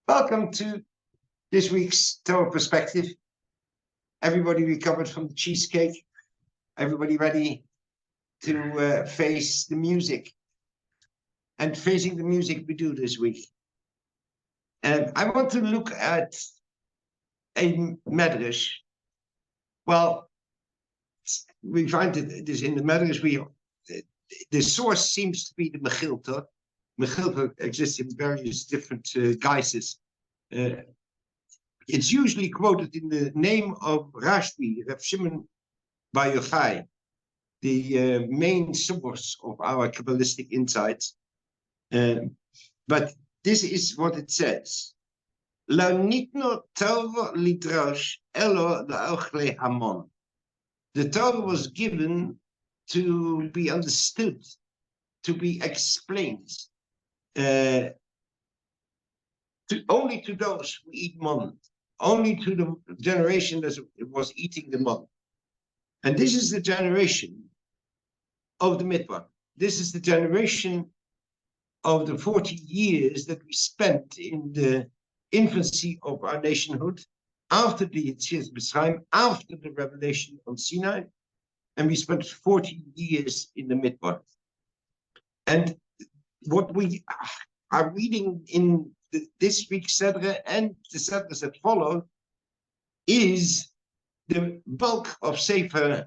Welcome to this week's Torah Perspective. Everybody recovered from the cheesecake. Everybody ready to face the music. And facing the music we do this week. And I want to look at a medrash. Well, we find this in the medrash. The source seems to be the Mechilta. Mechilta exists in various different guises. It's usually quoted in the name of Rashbi, Rav Shimon Bar Yochai, the main source of our Kabbalistic insights. But this is what it says. La nitno Torah lidrash elo la'ochle hamon. The Torah was given to be understood, to be explained, only to those who eat mon, only to the generation that was eating the mon. And this is the generation of the Midbar. This is the generation of the 40 years that we spent in the infancy of our nationhood, after the Yetzias Mitzrayim, after the revelation on Sinai, and we spent 40 years in the Midbar. And what we are reading in this week's Sedre and the Sedres that follow is the bulk of Sefer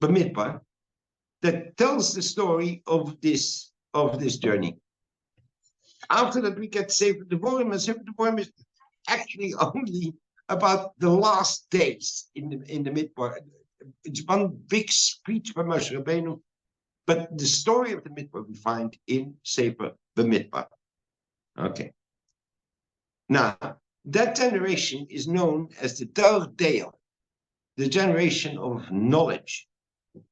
Bamidbar that tells the story of this journey. After that, we get Sefer Devarim, and Sefer Devarim is actually only about the last days in the Midbar. It's one big speech by Moshe Rabbeinu, but the story of the Midbar we find in Sefer Bamidbar. Okay. Now, that generation is known as the Dor Deil, the generation of knowledge.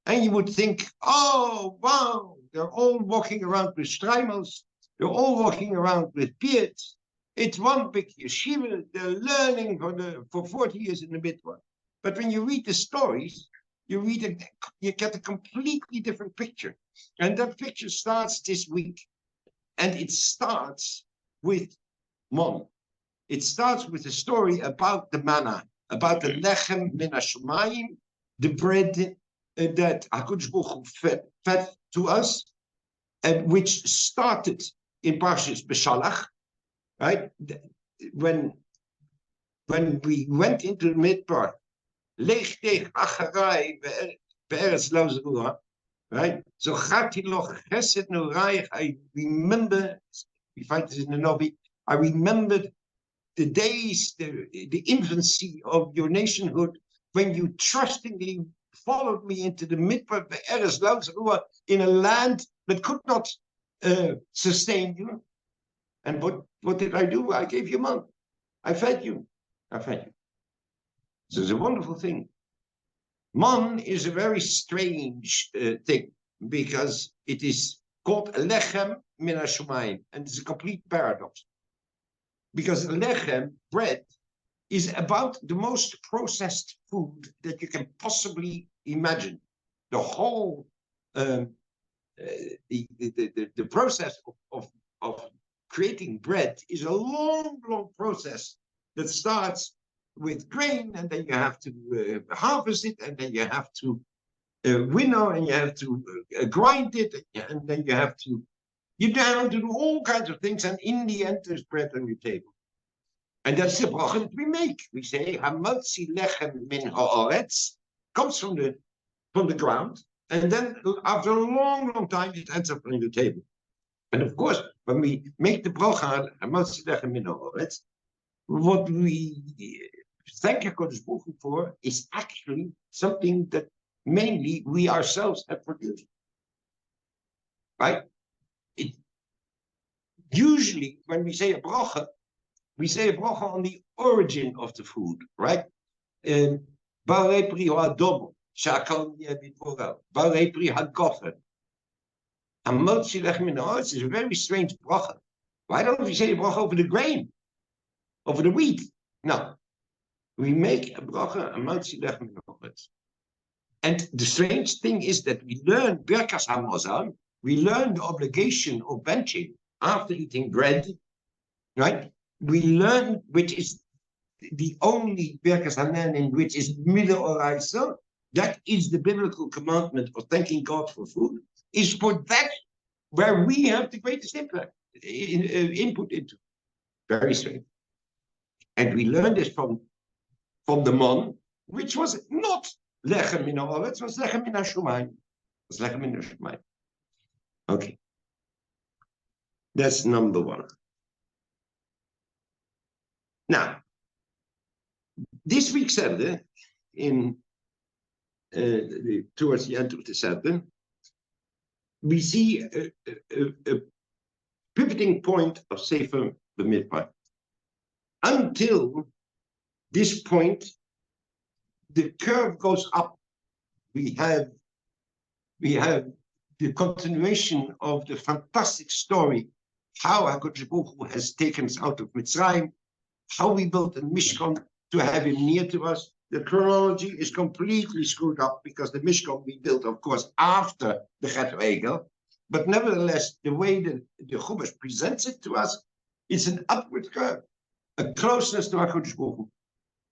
And you would think, oh, wow, they're all walking around with streimels, they're all walking around with beards. It's one big yeshiva, they're learning for 40 years in the Midbar. But when you read the stories, you get a completely different picture. And that picture starts this week. And it starts with Mon. It starts with a story about the manna, about the lechem min hashamayim, the bread that HaKadosh Baruch Hu fed to us, and which started in Parshas Beshalach, right? When we went into the Midbar, lech tech acharai be'eretz lo zerua, right? So chati loch chesed noraich. I remember, we find this in the Novi, I remembered the days, the infancy of your nationhood, when you trustingly followed me into the Midbar be'eretz lo zerua, in a land that could not sustain you. And what did I do? I gave you man. I fed you. So it's a wonderful thing. Man is a very strange thing, because it is called lechem min hashamayim, and it's a complete paradox. Because lechem, bread, is about the most processed food that you can possibly imagine. The whole the process of creating bread is a long process that starts with grain, and then you have to harvest it, and then you have to winnow, and you have to grind it, and then you have to do all kinds of things, and in the end there's bread on your table. And that's the bracha that we make. We say hamotzi lechem min haaretz, comes from the ground, and then after a long time it ends up on the table. And of course, when we make the bracha hamotzi lechem min haaretz, what we thank HaKadosh Baruch Hu for is actually something that mainly we ourselves have produced. Right? Usually, when we say a bracha on the origin of the food, right? Barei pri ha'adomo, sha'akol yeh b'dvorav, barei pri ha'gofen. Hamotzi lechem min haaretz is a very strange bracha. Why don't we say a bracha over the grain, over the wheat? No. We make a bracha, hamotzi lechem min haaretz. And the strange thing is that we learn Birkas HaMazal, we learn the obligation of benching after eating bread, right? we learn, which is the only Birkas Hanenin, which is Mida Oraisa, that is the biblical commandment of thanking God for food, is for that where we have the greatest impact, input into. Very strange. And we learned this from the Mon, which was not Lechem min ha'oretz, was Lechem min ha'shumayim. It was Lechem min ha'shumayim. Okay. That's number one. Now, this week's Saturday, towards the end of the Saturday, we see a pivoting point of Sefer B'Midbar. Until this point, the curve goes up. We have the continuation of the fantastic story, how HaKadosh Baruch Hu has taken us out of Mitzrayim, how we built a Mishkan to have him near to us. The chronology is completely screwed up because the Mishkan we built, of course, after the Chet Egel. But nevertheless, the way the Chumash presents it to us, it's an upward curve, a closeness to HaKadosh Baruch Hu.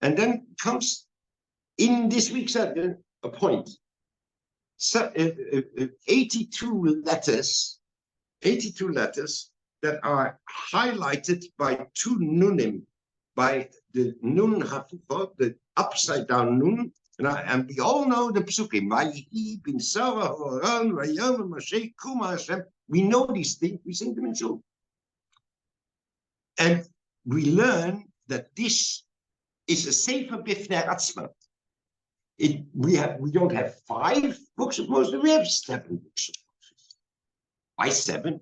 And then comes in this week's a point. So, 82 letters that are highlighted by two nunim, by the nun hafufa, the upside down nun, and we all know the psukim. We know these things, we sing them in shul. And we learn that this is a sefer bifnei atzma. We don't have 5 books of Moses, we have 7 books of Moses. Why 7?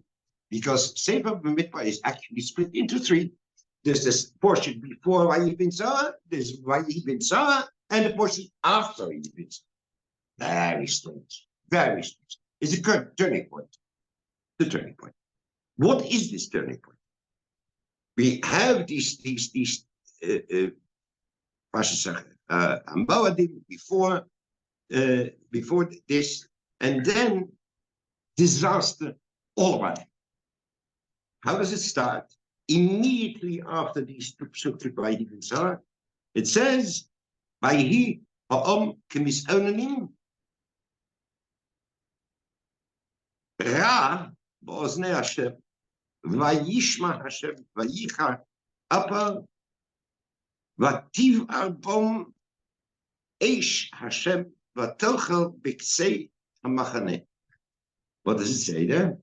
Because Sefer B'Midbar is actually split into 3. There's this portion before Vayi bin Sarah, there's Vayi bin Sarah, and the portion after Vayi bin Sarah. Very strange, very strange. It's a turning point. The turning point. What is this turning point? We have these before this, and then disaster all around. How does it start? Immediately after these two psukim by Ibn Sarah, it says, "Vayhi ha'om k'misonanim ra ba'oznei Hashem vayishma Hashem vayicha apar vativ arbom eish Hashem vatochel b'ksei hamachaneh." What does it say there?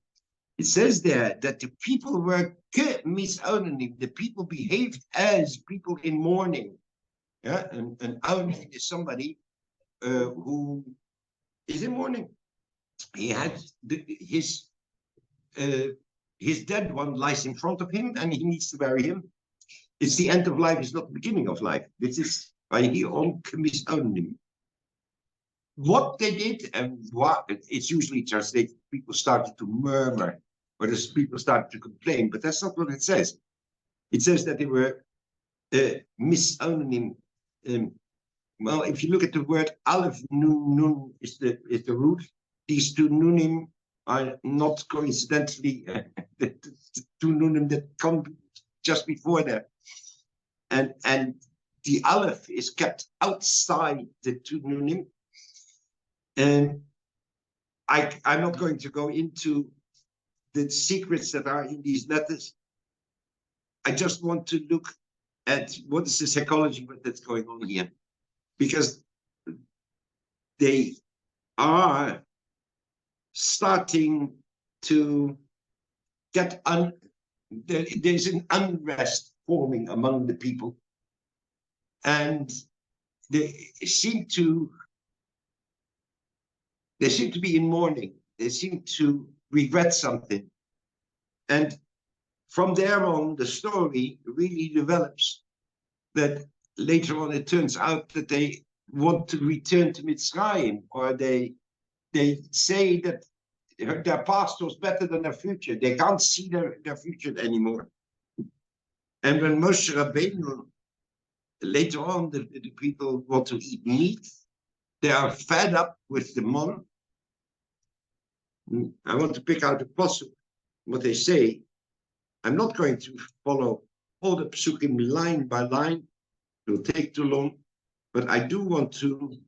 It says there that the people were misonanim. The people behaved as people in mourning. Yeah, and onanim is somebody who is in mourning. He had his dead one lies in front of him, and he needs to bury him. It's the end of life. It's not the beginning of life. This is by he on misonanim. What they did and what it's usually translated, people started to murmur, or the people started to complain, but that's not what it says. It says that they were misonanim. Well, if you look at the word aleph nun is the root. These two nunim are not coincidentally the two nunim that come just before that, and the aleph is kept outside the two nunim. And I'm not going to go into the secrets that are in these letters. I just want to look at what is the psychology that's going on here, because they are starting to get there's an unrest forming among the people, and they seem to be in mourning. They seem to regret something. And from there on, the story really develops that later on it turns out that they want to return to Mitzrayim, or they say that their past was better than their future. They can't see their future anymore. And when Moshe Rabbeinu, later on, the people want to eat meat, they are fed up with the mon. I want to pick out a pasuk, what they say. I'm not going to follow all the psukim line by line. It will take too long, but I do want to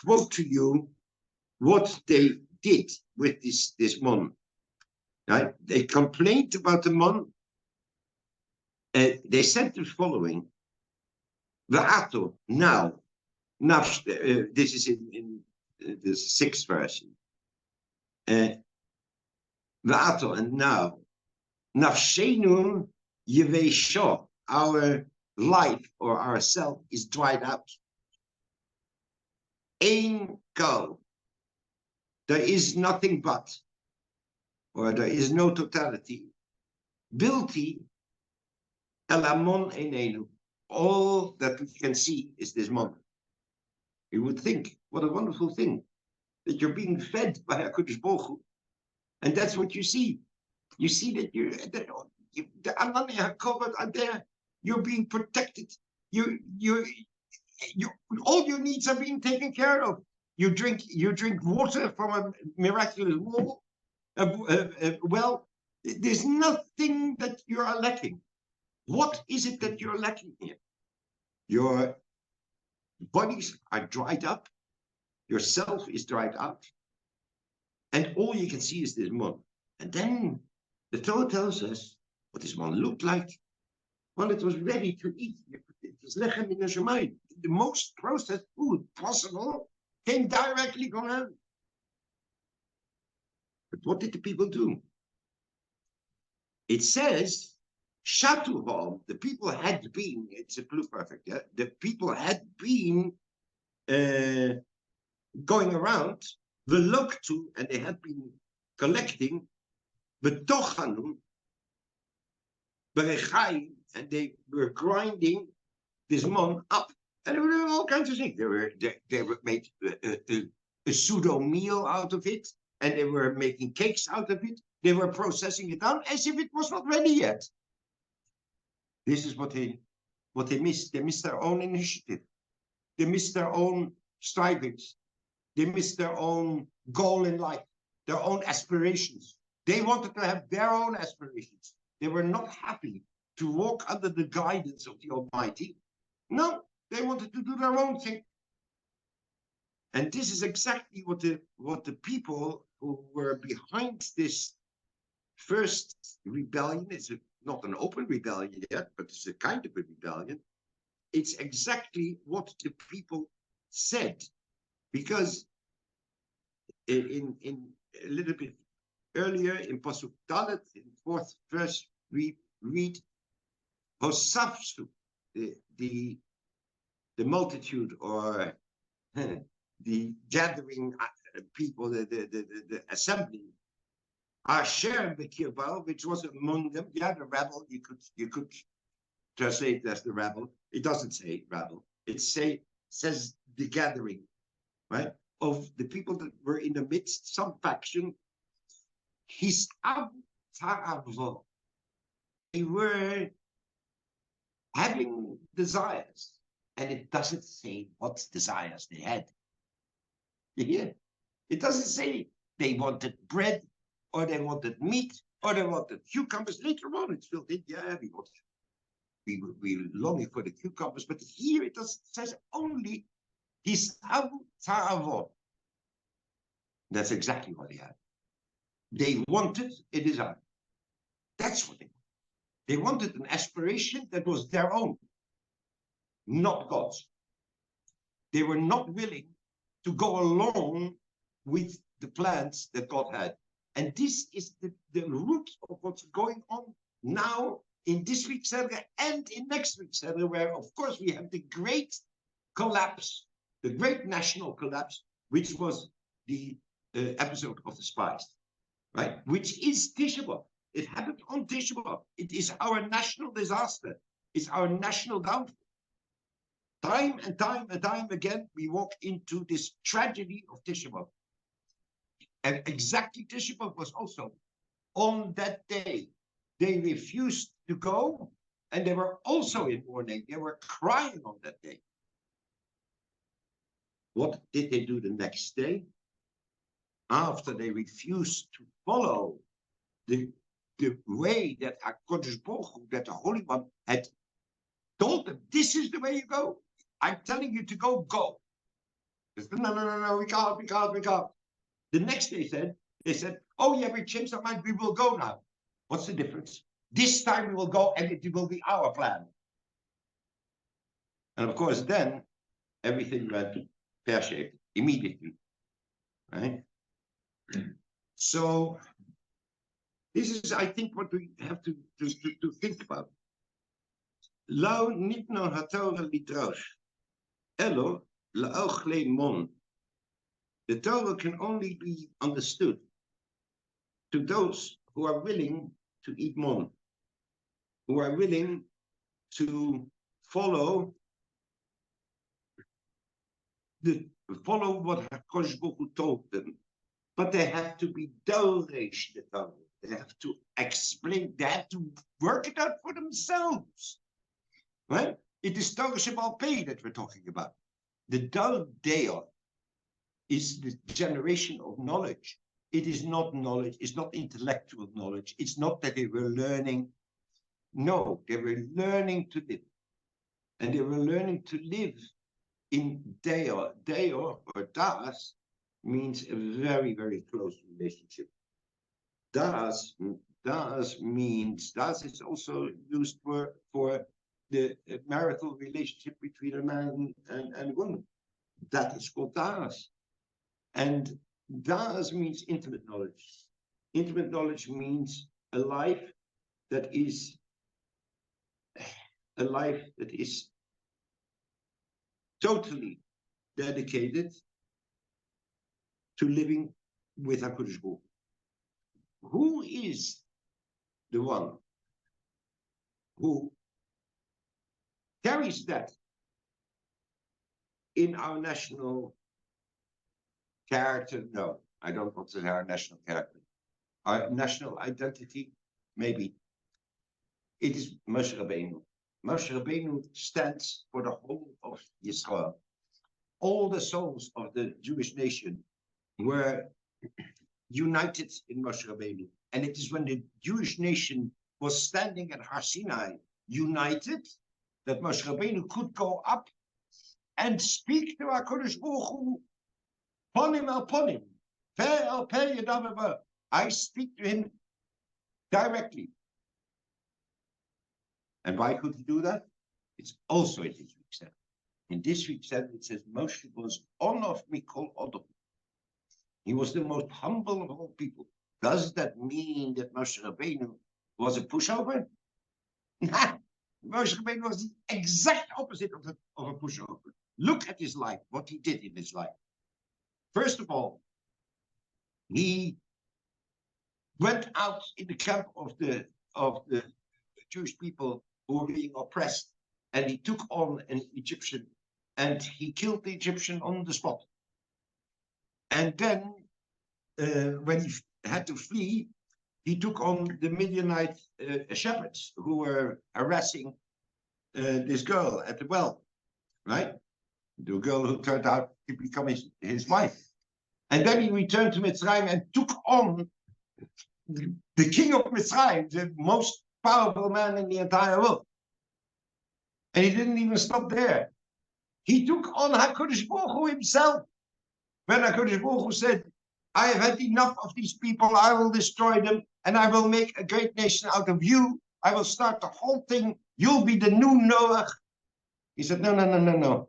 quote to you what they did with this mon. Right? They complained about the mon. They said the following: "Va'ato now, this is in the 6th version. Va'ato, and now, nafshenu yevesho, our life or ourself is dried out. Ein kal, there is nothing but, or there is no totality. Bilti elamon einenu, all that we can see is this mon." You would think, what a wonderful thing, that you're being fed by HaKadosh Baruch Hu. And that's what you see. You see that the Anani HaKovod are there. You're being protected. All your needs are being taken care of. You drink water from a miraculous well. There's nothing that you are lacking. What is it that you're lacking here? Your bodies are dried up. Yourself is dried out. And all you can see is this mon. And then the Torah tells us what this mon looked like. Well, it was ready to eat. It was lechem min hashamayim. The most processed food possible came directly from heaven. But what did the people do? It says, Shatuhom, the people had been, it's a pluperfect, yeah? The people had been going around, veloktu, and they had been collecting, betochanu, berechai, and they were grinding this mon up. And they were doing all kinds of things. They were made a pseudo meal out of it, and they were making cakes out of it. They were processing it down as if it was not ready yet. This is what they missed. They missed their own initiative. They missed their own strivings. They missed their own goal in life, their own aspirations. They wanted to have their own aspirations. They were not happy to walk under the guidance of the Almighty. No, they wanted to do their own thing. And this is exactly what the people who were behind this first rebellion, it's not an open rebellion yet, but it's a kind of a rebellion. It's exactly what the people said. Because in a little bit earlier in Pasuk Dalet, in 4th verse, we read Hosafsu, the multitude, or the gathering people, the assembly, Asher Bekirba, which was among them. Yeah, the rabble. You could translate it as the rabble. It doesn't say rabble. It says the gathering, right, of the people that were in the midst, some faction. His Ta'avo. They were having desires, and it doesn't say what desires they had. You hear? It doesn't say they wanted bread, or they wanted meat, or they wanted cucumbers. Later on, it's filled in. Yeah, we were longing for the cucumbers, but here it says only his ta'avot. That's exactly what they had. They wanted a desire. That's what they wanted. They wanted an aspiration that was their own, not God's. They were not willing to go along with the plans that God had. And this is the root of what's going on now in this week's Seder and in next week's Seder, where, of course, we have the great collapse, the great national collapse, which was the episode of the spies, right? Which is Tisha B'Av. It happened on Tisha B'Av. It is our national disaster. It's our national downfall. Time and time and time again, we walk into this tragedy of Tisha B'Av. And exactly Tisha B'Av was also on that day. They refused to go, and they were also in mourning. They were crying on that day. What did they do the next day? After they refused to follow the the way that HaKadosh Baruch Hu, that the Holy One had told them, this is the way you go. I'm telling you to go, go. They said, no, we can't. The next day they said, oh yeah, we changed our mind, we will go now. What's the difference? This time we will go and it will be our plan. And of course, then everything went pear-shaped immediately, right? So this is, I think, what we have to think about. Lau niet no haTorah lidrosh, elo laochle mon. The Torah can only be understood to those who are willing to eat mon, who are willing to follow what HaKadosh Baruch Hu told them. But they have to be doresh the Torah. They have to explain, they have to work it out for themselves. Right? It is Torah Shebal Pei that we're talking about. The Deo is the generation of knowledge. It is not knowledge, it's not intellectual knowledge. It's not that they were learning. No, they were learning to live. And they were learning to live in Deo. Deo or Das means a very, very close relationship. Das is also used for the marital relationship between a man and a woman. That is called Das. And Das means intimate knowledge. Intimate knowledge means a life that is totally dedicated to living with HaKadosh Baruch Hu. Who is the one who carries that in our national character? No, I don't want to say our national character. Our national identity, maybe. It is Moshe Rabbeinu. Moshe Rabbeinu stands for the whole of Yisrael. All the souls of the Jewish nation were united in Moshe Rabbeinu. And it is when the Jewish nation was standing at Har Sinai, united, that Moshe Rabbeinu could go up and speak to HaKadosh Baruch Hu, ponim al ponim, pe al pe yadav abo. I speak to him directly. And why could he do that? It's also in this week's 7. In this week's 7, it says Moshe was onof mikol odom. He was the most humble of all people. Does that mean that Moshe Rabbeinu was a pushover? Moshe Rabbeinu was the exact opposite of a pushover. Look at his life, what he did in his life. First of all, he went out in the camp of the Jewish people who were being oppressed, and he took on an Egyptian, and he killed the Egyptian on the spot. And then, when he had to flee, he took on the Midianite shepherds who were harassing this girl at the well, right? The girl who turned out to become his wife. And then he returned to Mitzrayim and took on the king of Mitzrayim, the most powerful man in the entire world. And he didn't even stop there. He took on HaKadosh Baruch Hu himself. When HaKadosh Baruch Hu said, I have had enough of these people, I will destroy them, and I will make a great nation out of you. I will start the whole thing. You'll be the new Noah. He said, no.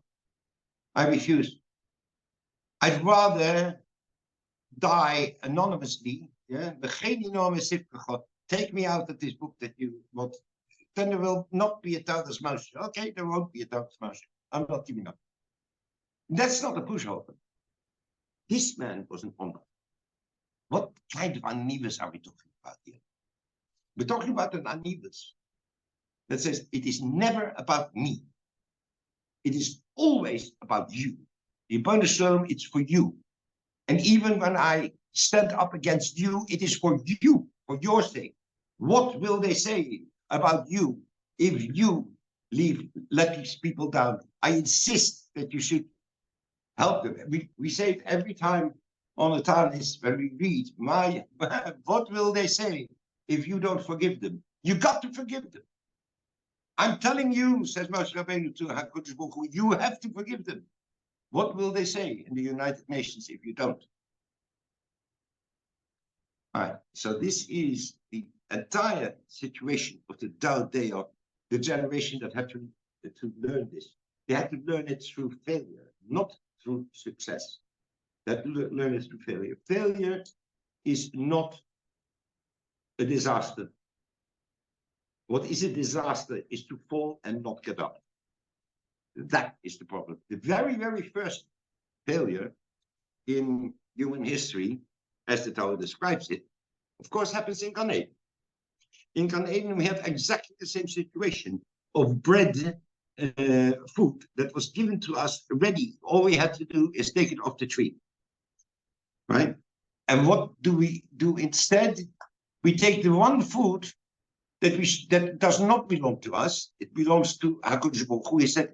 I refuse. I'd rather die anonymously. Yeah, take me out of this book that you want. Then there will not be a Taudas Moshe. Okay, there won't be a Taudas Moshe. I'm not giving up. That's not a pushover. This man was an honor. What kind of anivus are we talking about here? We're talking about an anivus that says it is never about me. It is always about you. The bonus term, it's for you. And even when I stand up against you, it is for you, for your sake. What will they say about you if you let these people down? I insist that you should help them. We say it every time on the Tanis when we read, what will they say if you don't forgive them. You got to forgive them. I'm telling you, says Moshe Rabbeinu to HaKadosh Baruch Hu, you have to forgive them. What will they say in the United Nations if you don't? All right, so this is the entire situation of the Tao Day of the generation that had to learn this. They had to learn it through failure, not through success. They had to learn it through failure. Failure is not a disaster. What is a disaster is to fall and not get up. That is the problem. The very, very first failure in human history, as the Torah describes it, of course, happens in Gan Eden. In Gan Eden, we have exactly the same situation of bread, food that was given to us ready. All we had to do is take it off the tree, right? And what do we do instead? We take the one food that does not belong to us. It belongs to HaKadosh Baruch Hu. He said,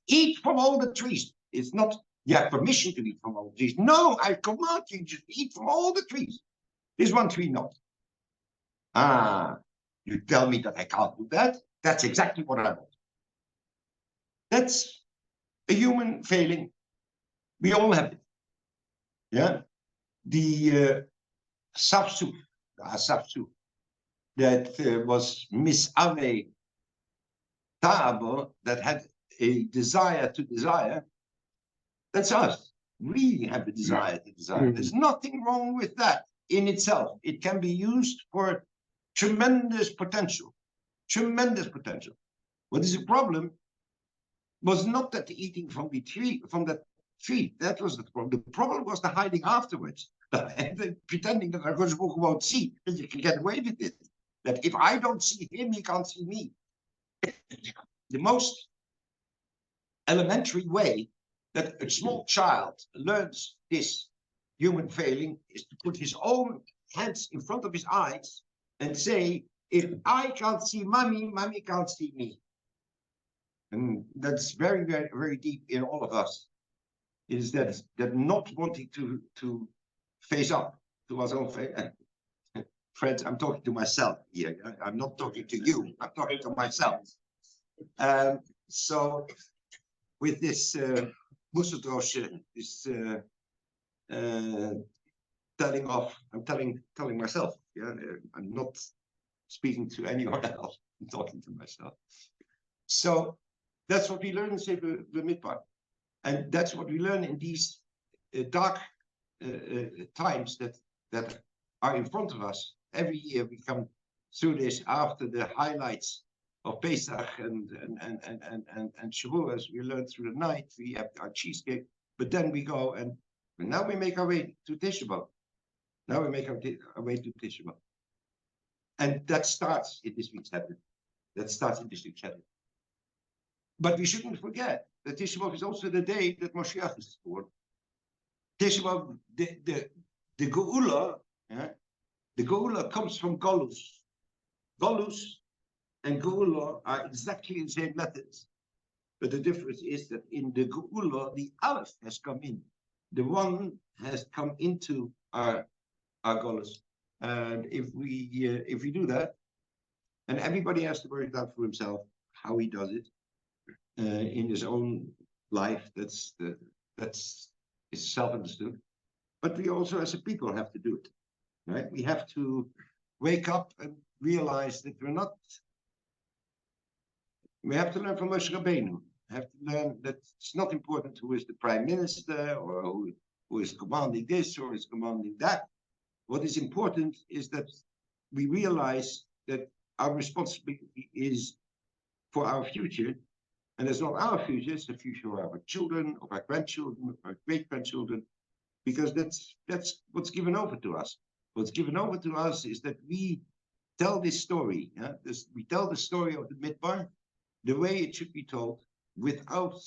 eat from all the trees. It's not you have permission to eat from all the trees. No, I command you to eat from all the trees. There's one tree not. You tell me that I can't do that? That's exactly what I want. That's a human failing. We all have it. Yeah? The Safsuf, that was Miss Ave Ta'abo, that had a desire to desire, that's us. We have a desire to desire. There's nothing wrong with that in itself. It can be used for tremendous potential. Tremendous potential. What is the problem was not that the eating from the tree, that was the problem. The problem was the hiding afterwards. And the pretending that HaKadosh Baruch Hu won't see, that you can get away with it. That if I don't see him, he can't see me. The most elementary way that a small child learns this human failing is to put his own hands in front of his eyes and say, if I can't see mommy, mommy can't see me. And that's very, very, very deep in all of us, is that not wanting to face up to our own failure. Friends, I'm talking to myself here. I'm not talking to you. I'm talking to myself. So with this Musadrosh, this telling off, I'm telling myself. Yeah, I'm not speaking to anyone else. I'm talking to myself. So that's what we learn in Sefer Midbar, and that's what we learn in these dark times that are in front of us. Every year we come through this after the highlights of Pesach and Shavuos. We learn through the night. We have our cheesecake, but then we go and now we make our way to Tisha B'Av. Now we make our way to Tisha B'Av, and that starts in this week's Hebrew. That starts in this week's Hebrew. But we shouldn't forget that Tisha B'Av is also the day that Moshiach is born. Tisha B'Av, the Geula, the Geula comes from Golus. Golus and Geula are exactly the same methods. But the difference is that in the Geula, the Aleph has come in. The one has come into our Golus. And if we do that, and everybody has to work it out for himself, how he does it in his own life, that's self-understood. But we also as a people have to do it. Right? We have to wake up and realize that we have to learn from Moshe Rabbeinu. We have to learn that it's not important who is the prime minister or who is commanding this or is commanding that. What is important is that we realize that our responsibility is for our future, and it's not our future, it's the future of our children, of our grandchildren, of our great-grandchildren, because that's what's given over to us. What's given over to us is that we tell this story. We tell the story of the Midbar the way it should be told, without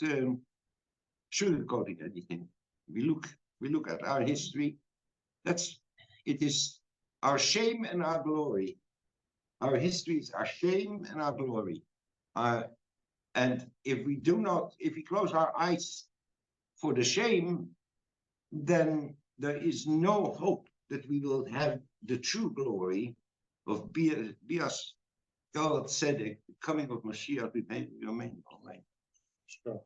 sugarcoating anything. We look at our history. It is our shame and our glory. Our history is our shame and our glory. And if we close our eyes for the shame, then there is no hope that we will have the true glory of Bias God said the coming of Mashiach remain. Sure.